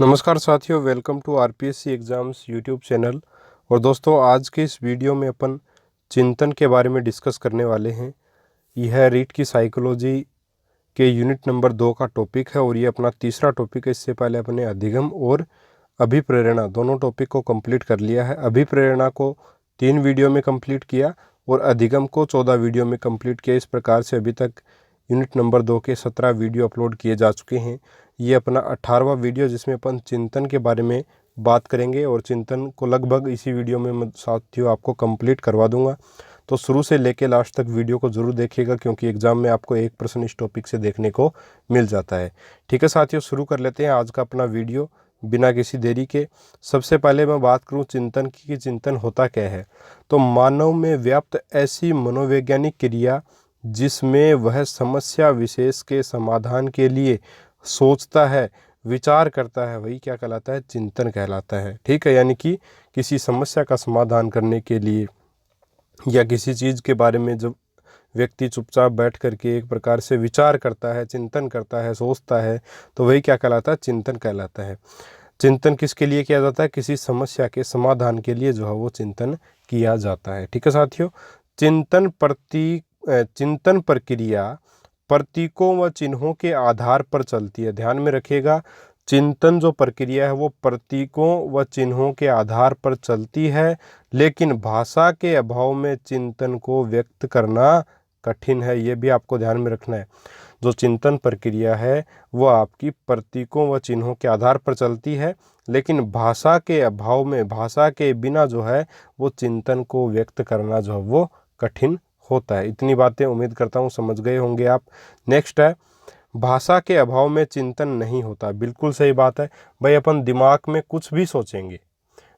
नमस्कार साथियों, welcome to RPSC exams YouTube channel. और दोस्तों, आज के इस वीडियो में अपन चिंतन के बारे में डिस्कस करने वाले हैं। यह रीट की साइकोलॉजी के यूनिट नंबर 2 का टॉपिक है और ये अपना तीसरा टॉपिक है। इससे पहले अपने अधिगम और अभिप्रेरणा दोनों टॉपिक को कंप्लीट कर लिया है। अभिप्रेरणा को 3 वीडियो में कंप्लीट किया और अधिगम को 14 वीडियो में कंप्लीट किया। इस प्रकार से अभी तक यूनिट नंबर 2 के 17 वीडियो अपलोड किए जा चुके हैं। ये अपना 18वां वीडियो जिसमें अपन चिंतन के बारे में बात करेंगे और चिंतन को लगभग इसी वीडियो में मैं साथियों आपको कंप्लीट करवा दूंगा। तो शुरू से लेकर लास्ट तक वीडियो को ज़रूर देखिएगा, क्योंकि एग्ज़ाम में आपको एक प्रश्न इस टॉपिक से देखने को मिल जाता है। ठीक है साथियों, शुरू कर लेते हैं आज का अपना वीडियो बिना किसी देरी के। सबसे पहले मैं बात करूं चिंतन की कि चिंतन होता क्या है। तो मानव में व्याप्त ऐसी मनोवैज्ञानिक क्रिया जिसमें वह समस्या विशेष के समाधान के लिए सोचता है, विचार करता है, वही क्या कहलाता है, चिंतन कहलाता है। ठीक है, यानी कि किसी समस्या का समाधान करने के लिए या किसी चीज़ के बारे में जब व्यक्ति चुपचाप बैठ करके एक प्रकार से विचार करता है, चिंतन करता है, सोचता है, तो वही क्या कहलाता है, चिंतन कहलाता है। चिंतन किसके लिए किया जाता है? किसी समस्या के समाधान के लिए जो है वो चिंतन किया जाता है। ठीक है साथियों, चिंतन प्रक्रिया प्रतीकों व चिन्हों के आधार पर चलती है। ध्यान में रखिएगा, चिंतन जो प्रक्रिया है वो प्रतीकों व चिन्हों के आधार पर चलती है, लेकिन भाषा के अभाव में चिंतन को व्यक्त करना कठिन है। ये भी आपको ध्यान में रखना है। जो चिंतन प्रक्रिया है वो आपकी प्रतीकों व चिन्हों के आधार पर चलती है, लेकिन भाषा के अभाव में, भाषा के बिना जो है वो चिंतन को व्यक्त करना जो है वो कठिन होता है। इतनी बातें उम्मीद करता हूँ समझ गए होंगे आप। नेक्स्ट है, भाषा के अभाव में चिंतन नहीं होता। बिल्कुल सही बात है भाई। अपन दिमाग में कुछ भी सोचेंगे,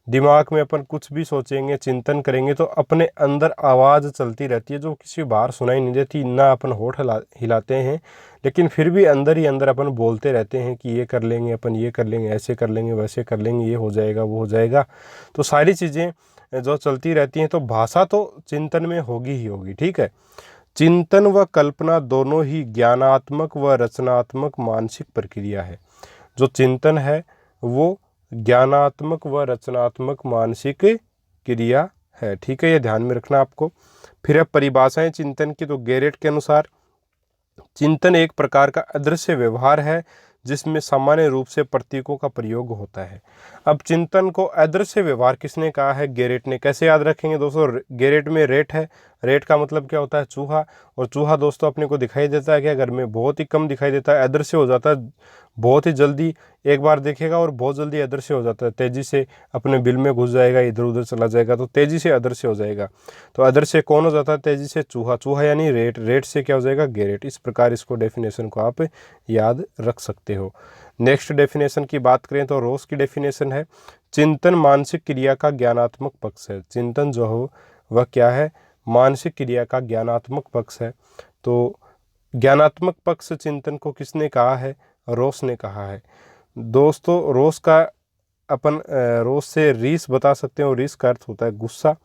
दिमाग में अपन कुछ भी सोचेंगे, चिंतन करेंगे, तो अपने अंदर आवाज़ चलती रहती है जो किसी बाहर सुनाई नहीं देती। ना अपन होठ हिलाते हैं, लेकिन फिर भी अंदर ही अंदर अपन बोलते रहते हैं कि ये कर लेंगे, अपन ये कर लेंगे, ऐसे कर लेंगे, वैसे कर लेंगे, ये हो जाएगा, वो हो जाएगा। तो सारी चीज़ें जो चलती रहती हैं, तो भाषा तो चिंतन में होगी ही होगी। ठीक है, चिंतन व कल्पना दोनों ही ज्ञानात्मक व रचनात्मक मानसिक प्रक्रिया है। जो चिंतन है वो ज्ञानात्मक व रचनात्मक मानसिक क्रिया है। ठीक है, ये ध्यान में रखना आपको। फिर अब परिभाषाएं चिंतन की, तो गेरेट के अनुसार चिंतन एक प्रकार का अदृश्य व्यवहार है जिसमें सामान्य रूप से प्रतीकों का प्रयोग होता है। अब चिंतन को अदृश्य व्यवहार किसने कहा है? गेरेट ने। कैसे याद रखेंगे दोस्तों? गेरेट में रेट है। रेट का मतलब क्या होता है? चूहा। और चूहा दोस्तों अपने को दिखाई देता है क्या? घर में बहुत ही कम दिखाई देता है, अदृश्य हो जाता है बहुत ही जल्दी। एक बार देखेगा और बहुत जल्दी अदृश्य हो जाता है, तेजी से अपने बिल में घुस जाएगा, इधर उधर चला जाएगा, तो तेजी से अदृश्य हो जाएगा। तो अदृश्य कौन हो जाता है तेजी से? चूहा। चूहा यानी रेट, रेट से क्या हो जाएगा? गेरेट। इस प्रकार इसको डेफिनेशन को आप याद रख सकते हो। नेक्स्ट डेफिनेशन की बात करें तो रोस की डेफिनेशन है, चिंतन मानसिक क्रिया का ज्ञानात्मक पक्ष है। चिंतन जो हो वह क्या है? मानसिक क्रिया का ज्ञानात्मक पक्ष है। तो ज्ञानात्मक पक्ष चिंतन को किसने कहा है? रोस ने कहा है। दोस्तों रोस का अपन रोस से रीस बता सकते हैं, और रीस का अर्थ होता है गुस्सा।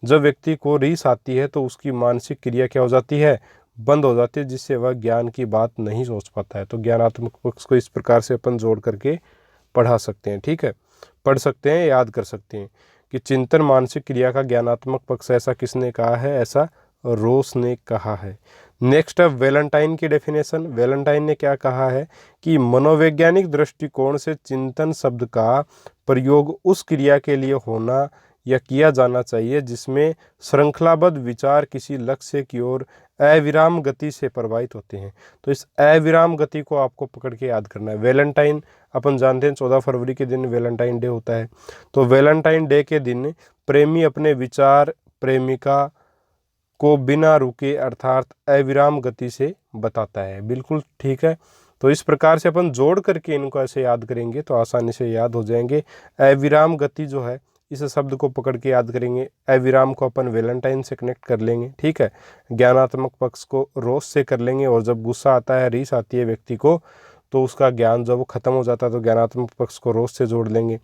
जब व्यक्ति को रीस आती है तो उसकी मानसिक क्रिया क्या हो जाती है? बंद हो जाती है, जिससे वह ज्ञान की बात नहीं सोच पाता है। तो ज्ञानात्मक पक्ष को इस प्रकार से अपन जोड़ करके पढ़ा सकते हैं। ठीक है, पढ़ सकते हैं, याद कर सकते हैं कि चिंतन मानसिक क्रिया का ज्ञानात्मक पक्ष। ऐसा किसने कहा है? ऐसा रोस ने कहा है। नेक्स्ट है वैलेंटाइन की डेफिनेशन। वैलेंटाइन ने क्या कहा है कि मनोवैज्ञानिक दृष्टिकोण से चिंतन शब्द का प्रयोग उस क्रिया के लिए होना या किया जाना चाहिए जिसमें श्रृंखलाबद्ध विचार किसी लक्ष्य की ओर अविराम गति से प्रभावित होते हैं। तो इस अविराम गति को आपको पकड़ के याद करना है। वैलेंटाइन अपन जानते हैं 14 फरवरी के दिन वैलेंटाइन डे होता है। तो वैलेंटाइन डे के दिन प्रेमी अपने विचार प्रेमिका को बिना रुके अर्थात अविराम गति से बताता है। बिल्कुल ठीक है। तो इस प्रकार से अपन जोड़ करके इनको ऐसे याद करेंगे तो आसानी से याद हो जाएंगे। अविराम गति जो है इस शब्द को पकड़ के याद करेंगे। अविराम को अपन वैलेंटाइन से कनेक्ट कर लेंगे। ठीक है, ज्ञानात्मक पक्ष को रोस से कर लेंगे, और जब गुस्सा आता है, रीस आती है व्यक्ति को, तो उसका ज्ञान जब वो खत्म हो जाता है तो ज्ञानात्मक पक्ष को रोस से जोड़ लेंगे।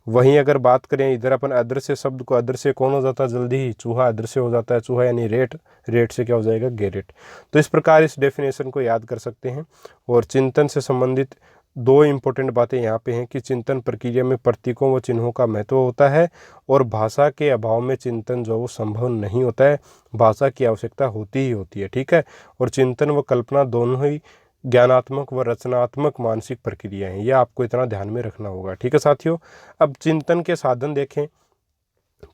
वहीं अगर बात करें इधर अपन अदृश्य शब्द को, अदृश्य कौन हो जाता है जल्दी ही? चूहा अदृश्य हो जाता है। चूहा यानी रेट, रेट से क्या हो जाएगा? गेरेट। तो इस प्रकार इस डेफिनेशन को याद कर सकते हैं। और चिंतन से संबंधित दो इम्पोर्टेंट बातें यहाँ पे हैं कि चिंतन प्रक्रिया में प्रतीकों व चिन्हों का महत्व होता है और भाषा के अभाव में चिंतन जो वो संभव नहीं होता है, भाषा की आवश्यकता होती ही होती है। ठीक है, और चिंतन व कल्पना दोनों ही ज्ञानात्मक व रचनात्मक मानसिक प्रक्रिया हैं, यह आपको इतना ध्यान में रखना होगा। ठीक है साथियों, अब चिंतन के साधन देखें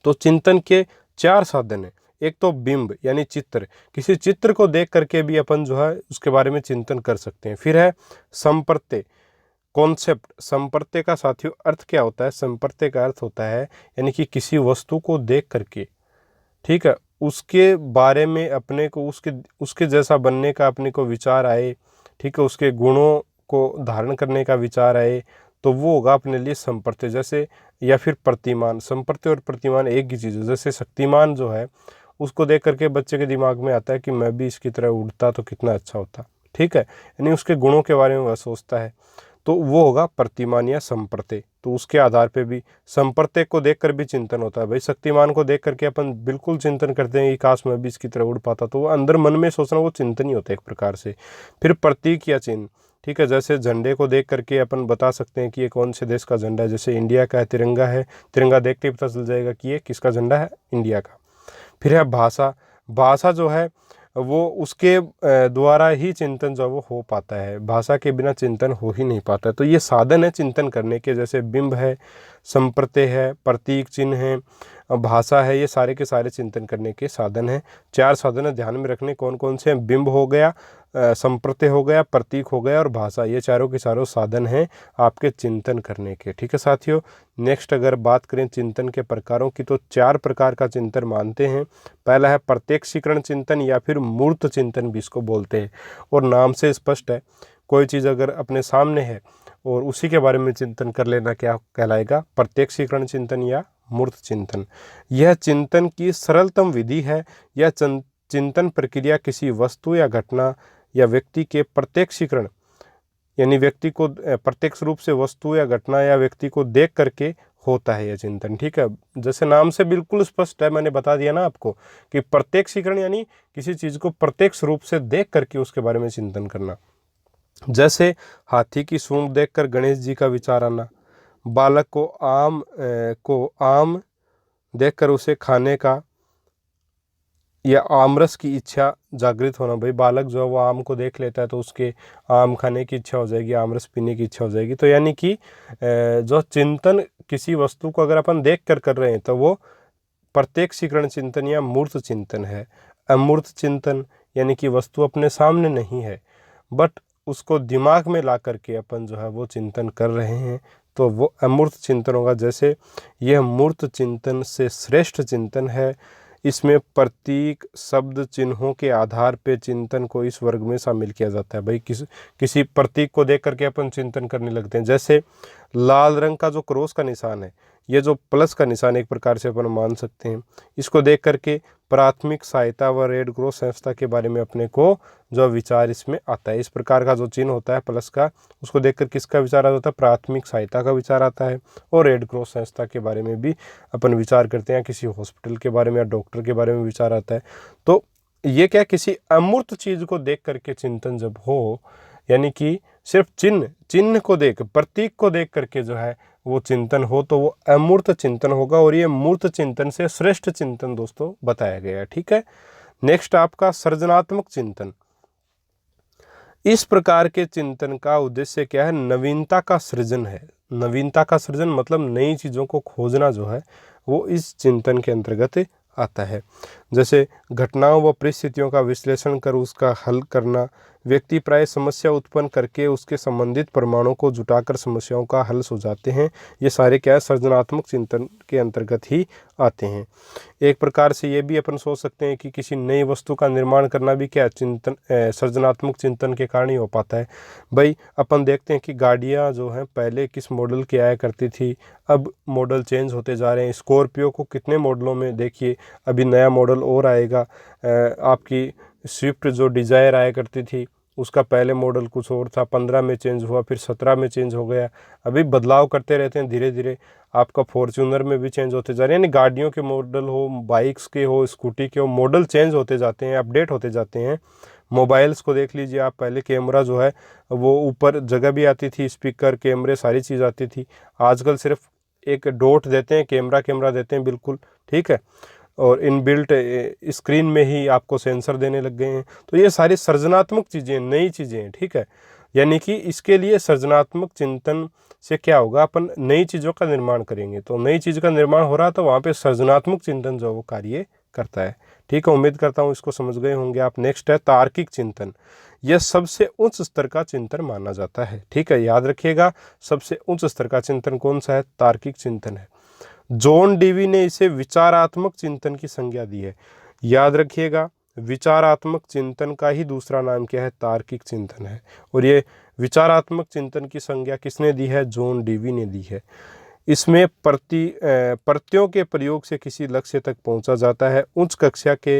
तो चिंतन के 4 साधन हैं। एक तो बिंब यानी चित्र, किसी चित्र को देख करके भी अपन जो है उसके बारे में चिंतन कर सकते हैं। फिर है संप्रत्यय, कॉन्सेप्ट। संप्रत्यय का साथियों अर्थ क्या होता है? संप्रत्यय का अर्थ होता है यानी कि किसी वस्तु को देख करके, ठीक है, उसके बारे में अपने को उसके जैसा बनने का अपने को विचार आए, ठीक है, उसके गुणों को धारण करने का विचार आए, तो वो होगा अपने लिए संप्रत्यय। जैसे या फिर प्रतिमान, संप्रत्यय और प्रतिमान एक ही चीज़ है। जैसे शक्तिमान जो है उसको देख करके बच्चे के दिमाग में आता है कि मैं भी इसकी तरह उड़ता तो कितना अच्छा होता। ठीक है, यानी उसके गुणों के बारे में वह सोचता है, तो वो होगा प्रतिमान या संप्रत्यय। तो उसके आधार पे भी संप्रत्यय को देखकर भी चिंतन होता है। भाई शक्तिमान को देख करके अपन बिल्कुल चिंतन करते हैं कि काश मैं भी इसकी तरह उड़ पाता, तो वो अंदर मन में सोचना वो चिंतन ही होता है एक प्रकार से। फिर प्रतीक या चिन्ह, ठीक है, जैसे झंडे को देख करके अपन बता सकते हैं कि ये कौन से देश का झंडा है। जैसे इंडिया का है, तिरंगा है, तिरंगा देखते ही पता चल जाएगा कि ये किसका झंडा है, इंडिया का। फिर है भाषा, भाषा जो है वो उसके द्वारा ही चिंतन जो वो हो पाता है, भाषा के बिना चिंतन हो ही नहीं पाता। तो ये साधन है चिंतन करने के, जैसे बिंब है, संप्रत्यय है, प्रतीक चिन्ह है, भाषा है, ये सारे के सारे चिंतन करने के साधन हैं। 4 साधन है, ध्यान में रखने कौन कौन से हैं? बिंब हो गया, संप्रत्यय हो गया, प्रतीक हो गया और भाषा, ये चारों के चारों साधन हैं आपके चिंतन करने के। ठीक है साथियों, नेक्स्ट अगर बात करें चिंतन के प्रकारों की, तो 4 प्रकार का चिंतन मानते हैं। पहला है प्रत्यक्षीकरण चिंतन या फिर मूर्त चिंतन भी इसको बोलते हैं, और नाम से स्पष्ट है, कोई चीज़ अगर अपने सामने है और उसी के बारे में चिंतन कर लेना क्या कहलाएगा? प्रत्यक्षीकरण चिंतन या मूर्त चिंतन। यह चिंतन की सरलतम विधि है। यह चिंतन प्रक्रिया किसी वस्तु या घटना या व्यक्ति के प्रत्यक्षीकरण, यानी व्यक्ति को प्रत्यक्ष रूप से वस्तु या घटना या व्यक्ति को देख करके होता है यह चिंतन। ठीक है, जैसे नाम से बिल्कुल स्पष्ट है, मैंने बता दिया ना आपको कि प्रत्यक्षीकरण यानी किसी चीज़ को प्रत्यक्ष रूप से देख करके उसके बारे में चिंतन करना। जैसे हाथी की सूंड देखकर गणेश जी का विचार आना, बालक को आम देखकर उसे खाने का या आमरस की इच्छा जागृत होना। भाई बालक जो है वो आम को देख लेता है तो उसके आम खाने की इच्छा हो जाएगी, आमरस पीने की इच्छा हो जाएगी। तो यानी कि जो चिंतन किसी वस्तु को अगर अपन देख कर रहे हैं तो वो प्रत्यक्षीकरण चिंतन या मूर्त चिंतन है। अमूर्त चिंतन यानी कि वस्तु अपने सामने नहीं है बट उसको दिमाग में ला करके अपन जो है वो चिंतन कर रहे हैं, तो वो अमूर्त चिंतन होगा। जैसे यह मूर्त चिंतन से श्रेष्ठ चिंतन है। इसमें प्रतीक शब्द चिन्हों के आधार पे चिंतन को इस वर्ग में शामिल किया जाता है। भाई किसी प्रतीक को देख करके अपन चिंतन करने लगते हैं। जैसे लाल रंग का जो क्रॉस का निशान है, ये जो प्लस का निशान एक प्रकार से अपन मान सकते हैं, इसको देख करके प्राथमिक सहायता व रेड क्रॉस संस्था के बारे में अपने को जो विचार इसमें आता है। इस प्रकार का जो चिन्ह होता है प्लस का, उसको देखकर किसका विचार आता है? प्राथमिक सहायता का विचार आता है। और रेड क्रॉस संस्था के बारे में भी अपन विचार करते हैं, किसी हॉस्पिटल के बारे में या डॉक्टर के बारे में विचार आता है। तो ये क्या, किसी अमूर्त चीज़ को देख करके चिंतन जब हो, यानी कि सिर्फ चिन्ह को देख, प्रतीक को देख करके जो है वो चिंतन हो, तो वो अमूर्त चिंतन होगा। और ये मूर्त चिंतन से श्रेष्ठ चिंतन दोस्तों बताया गया है। ठीक है, नेक्स्ट आपका सृजनात्मक चिंतन। इस प्रकार के चिंतन का उद्देश्य क्या है? नवीनता का सृजन है। नवीनता का सृजन मतलब नई चीज़ों को खोजना जो है वो इस चिंतन के अंतर्गत आता है। जैसे घटनाओं व परिस्थितियों का विश्लेषण कर उसका हल करना। व्यक्ति प्राय समस्या उत्पन्न करके उसके संबंधित प्रमाणों को जुटाकर समस्याओं का हल सुझाते हैं। ये सारे क्या है? सृजनात्मक चिंतन के अंतर्गत ही आते हैं। एक प्रकार से ये भी अपन सोच सकते हैं कि किसी नई वस्तु का निर्माण करना भी क्या चिंतन, सृजनात्मक चिंतन के कारण ही हो पाता है। भाई अपन देखते हैं कि गाड़ियाँ जो हैं पहले किस मॉडल की आया करती थी, अब मॉडल चेंज होते जा रहे हैं। स्कॉर्पियो को कितने मॉडलों में देखिए, अभी नया मॉडल और आएगा। आपकी स्विफ्ट जो डिज़ायर आया करती थी उसका पहले मॉडल कुछ और था, 15 में चेंज हुआ, फिर 17 में चेंज हो गया। अभी बदलाव करते रहते हैं धीरे धीरे। आपका फॉर्च्यूनर में भी चेंज होते जा रहे हैं, यानी गाड़ियों के मॉडल हो, बाइक्स के हो, स्कूटी के हो, मॉडल चेंज होते जाते हैं, अपडेट होते जाते हैं। मोबाइल्स को देख लीजिए आप, पहले कैमरा जो है वो ऊपर जगह भी आती थी, स्पीकर कैमरे सारी चीज़ आती थी। आजकल सिर्फ एक डॉट देते हैं, कैमरा देते हैं बिल्कुल, ठीक है, और इनबिल्ट स्क्रीन में ही आपको सेंसर देने लग गए हैं। तो ये सारी सृजनात्मक चीज़ें, नई चीज़ें हैं, ठीक है। यानी कि इसके लिए सृजनात्मक चिंतन से क्या होगा, अपन नई चीज़ों का निर्माण करेंगे। तो नई चीज़ का निर्माण हो रहा तो वहाँ पे सृजनात्मक चिंतन जो वो कार्य करता है, ठीक है। उम्मीद करता हूँ इसको समझ गए होंगे आप। नेक्स्ट है तार्किक चिंतन। यह सबसे उच्च स्तर का चिंतन माना जाता है, ठीक है, याद रखिएगा। सबसे उच्च स्तर का चिंतन कौन सा है? तार्किक चिंतन है। जॉन डीवी ने इसे विचारात्मक चिंतन की संज्ञा दी है। याद रखिएगा, विचारात्मक चिंतन का ही दूसरा नाम क्या है? तार्किक चिंतन है। और ये विचारात्मक चिंतन की संज्ञा किसने दी है? जॉन डीवी ने दी है। इसमें प्रत्ययों के प्रयोग से किसी लक्ष्य तक पहुंचा जाता है। उच्च कक्षा के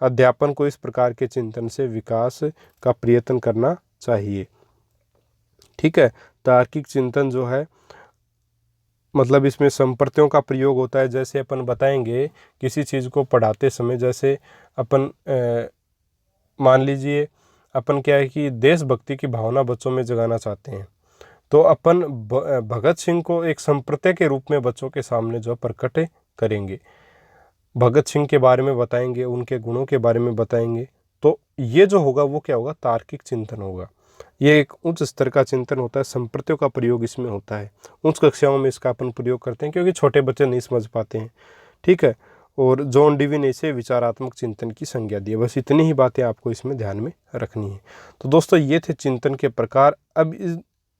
अध्यापन को इस प्रकार के चिंतन से विकास का प्रयत्न करना चाहिए, ठीक है। तार्किक चिंतन जो है मतलब इसमें संप्रत्ययों का प्रयोग होता है। जैसे अपन बताएंगे किसी चीज़ को पढ़ाते समय, जैसे अपन मान लीजिए अपन क्या है कि देशभक्ति की भावना बच्चों में जगाना चाहते हैं, तो अपन भगत सिंह को एक संप्रत्यय के रूप में बच्चों के सामने जो प्रकट करेंगे, भगत सिंह के बारे में बताएंगे, उनके गुणों के बारे में बताएंगे। तो ये जो होगा वो क्या होगा? तार्किक चिंतन होगा। ये एक उच्च स्तर का चिंतन होता है, संप्रत्ययों का प्रयोग इसमें होता है। उच्च कक्षाओं में इसका अपन प्रयोग करते हैं क्योंकि छोटे बच्चे नहीं समझ पाते हैं, ठीक है। और जॉन डीवी ने इसे विचारात्मक चिंतन की संज्ञा दी है। बस इतनी ही बातें आपको इसमें ध्यान में रखनी है। तो दोस्तों ये थे चिंतन के प्रकार। अब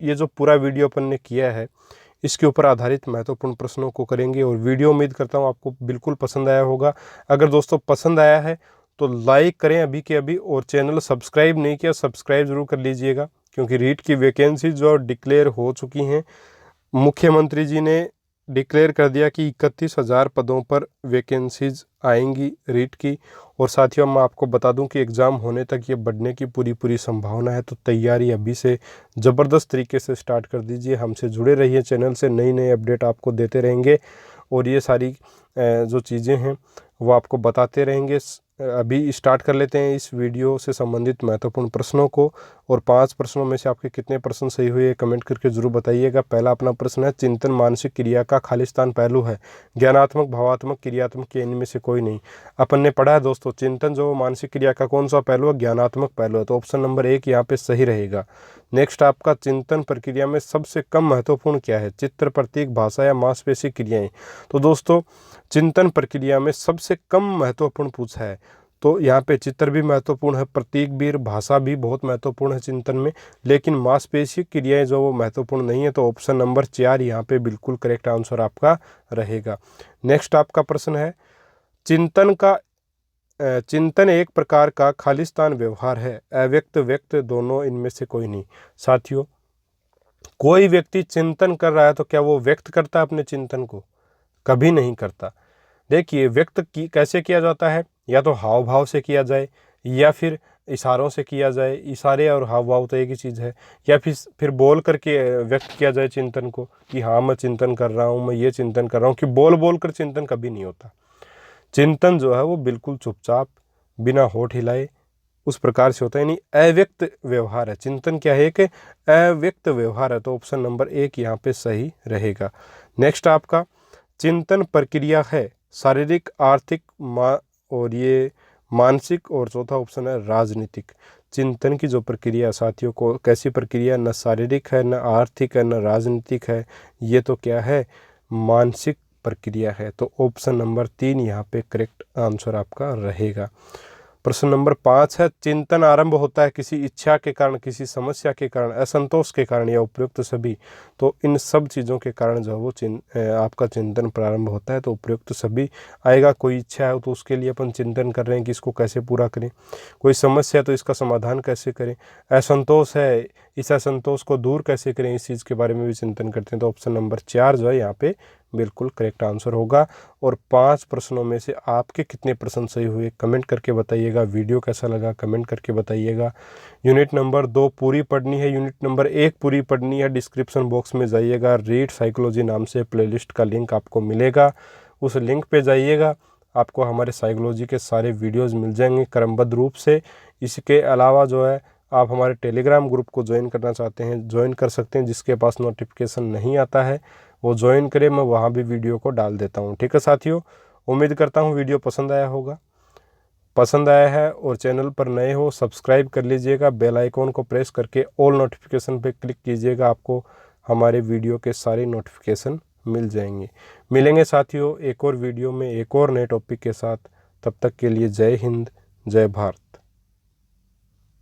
ये जो पूरा वीडियो अपन ने किया है इसके ऊपर आधारित महत्वपूर्ण प्रश्नों को करेंगे। और वीडियो उम्मीद करता हूँ आपको बिल्कुल पसंद आया होगा। अगर दोस्तों पसंद आया है तो लाइक करें अभी के अभी, और चैनल सब्सक्राइब नहीं किया सब्सक्राइब जरूर कर लीजिएगा, क्योंकि रीट की वैकेंसी जो डिक्लेयर हो चुकी हैं। मुख्यमंत्री जी ने डिक्लेयर कर दिया कि 31,000 पदों पर वैकेंसीज आएंगी रीट की। और साथियों मैं आपको बता दूं कि एग्ज़ाम होने तक ये बढ़ने की पूरी संभावना है। तो तैयारी अभी से ज़बरदस्त तरीके से स्टार्ट कर दीजिए। हमसे जुड़े रहिए, चैनल से नई अपडेट आपको देते रहेंगे और ये सारी जो चीज़ें हैं वो आपको बताते रहेंगे। अभी स्टार्ट कर लेते हैं इस वीडियो से संबंधित महत्वपूर्ण प्रश्नों को। और 5 प्रश्नों में से आपके कितने प्रश्न सही हुए कमेंट करके जरूर बताइएगा। पहला अपना प्रश्न है, चिंतन मानसिक क्रिया का खालिस्तान पहलू है, ज्ञानात्मक, भावात्मक, क्रियात्मक, इनमें से कोई नहीं। अपन ने पढ़ा है दोस्तों, चिंतन जो मानसिक क्रिया का कौन सा पहलू है? ज्ञानात्मक पहलू है। तो ऑप्शन नंबर 1 यहाँ पे सही रहेगा। नेक्स्ट आपका, चिंतन प्रक्रिया में सबसे कम महत्वपूर्ण क्या है? चित्र, प्रतीक, भाषा या मांसपेशी क्रियाएं। तो दोस्तों चिंतन प्रक्रिया में सबसे कम महत्वपूर्ण पूछा है, तो यहाँ पे चित्र भी महत्वपूर्ण है, प्रतीक भी, भाषा भी बहुत महत्वपूर्ण है चिंतन में, लेकिन मांसपेशी क्रियाएं जो वो महत्वपूर्ण नहीं है। तो ऑप्शन नंबर 4 यहाँ पे बिल्कुल करेक्ट आंसर आपका रहेगा। नेक्स्ट आपका प्रश्न है, चिंतन एक प्रकार का खालिस्तान व्यवहार है, अव्यक्त व्यक्त दोनों, इनमें से कोई नहीं। साथियों कोई व्यक्ति चिंतन कर रहा है तो क्या वो व्यक्त करता है अपने चिंतन को? कभी नहीं करता। देखिए व्यक्त कैसे किया जाता है? या तो हाव भाव से किया जाए या फिर इशारों से किया जाए। इशारे और हाव भाव तो एक ही चीज़ है। या फिर बोल करके व्यक्त किया जाए चिंतन को कि हाँ मैं चिंतन कर रहा हूँ, मैं ये चिंतन कर रहा हूँ। कि बोल कर चिंतन कभी नहीं होता। चिंतन जो है वो बिल्कुल चुपचाप बिना होठ हिलाए उस प्रकार से होता है, यानी अव्यक्त व्यवहार है। चिंतन क्या है? कि अव्यक्त व्यवहार है। तो ऑप्शन नंबर 1 यहाँ पे सही रहेगा। नेक्स्ट आपका, चिंतन प्रक्रिया है शारीरिक, आर्थिक, और ये मानसिक, और चौथा ऑप्शन है राजनीतिक। चिंतन की जो प्रक्रिया साथियों को कैसी प्रक्रिया? न शारीरिक है, न आर्थिक है, न राजनीतिक है, ये तो क्या है? मानसिक प्रक्रिया है। तो ऑप्शन नंबर 3 यहाँ पे करेक्ट आंसर आपका रहेगा। प्रश्न नंबर 5 है, चिंतन आरंभ होता है किसी इच्छा के कारण, किसी समस्या के कारण, असंतोष के कारण या उपयुक्त सभी। तो इन सब चीज़ों के कारण जो है वो आपका चिंतन प्रारंभ होता है। तो उपयुक्त सभी आएगा। कोई इच्छा है तो उसके लिए अपन चिंतन कर रहे हैं कि इसको कैसे पूरा करें। कोई समस्या है तो इसका समाधान कैसे करें। असंतोष है, इस असंतोष को दूर कैसे करें, इस चीज़ के बारे में भी चिंतन करते हैं। तो ऑप्शन नंबर 4 जो है यहाँ पे बिल्कुल करेक्ट आंसर होगा। और 5 प्रश्नों में से आपके कितने प्रश्न सही हुए कमेंट करके बताइएगा। वीडियो कैसा लगा कमेंट करके बताइएगा। यूनिट नंबर 2 पूरी पढ़नी है, यूनिट नंबर 1 पूरी पढ़नी है। डिस्क्रिप्शन बॉक्स में जाइएगा, रीड साइकोलॉजी नाम से प्लेलिस्ट का लिंक आपको मिलेगा। उस लिंक पे जाइएगा, आपको हमारे साइकोलॉजी के सारे वीडियोस मिल जाएंगे क्रमबद्ध रूप से। इसके अलावा जो है आप हमारे टेलीग्राम ग्रुप को ज्वाइन करना चाहते हैं, ज्वाइन कर सकते हैं। जिसके पास नोटिफिकेशन नहीं आता है वो ज्वाइन करे, मैं वहाँ भी वीडियो को डाल देता हूँ। ठीक है साथियों, उम्मीद करता हूँ वीडियो पसंद आया होगा। पसंद आया है और चैनल पर नए हो सब्सक्राइब कर लीजिएगा, बेल आइकॉन को प्रेस करके ऑल नोटिफिकेशन पे क्लिक कीजिएगा, आपको हमारे वीडियो के सारे नोटिफिकेशन मिल जाएंगे। मिलेंगे साथियों एक और वीडियो में एक और नए टॉपिक के साथ। तब तक के लिए जय हिंद, जय भारत।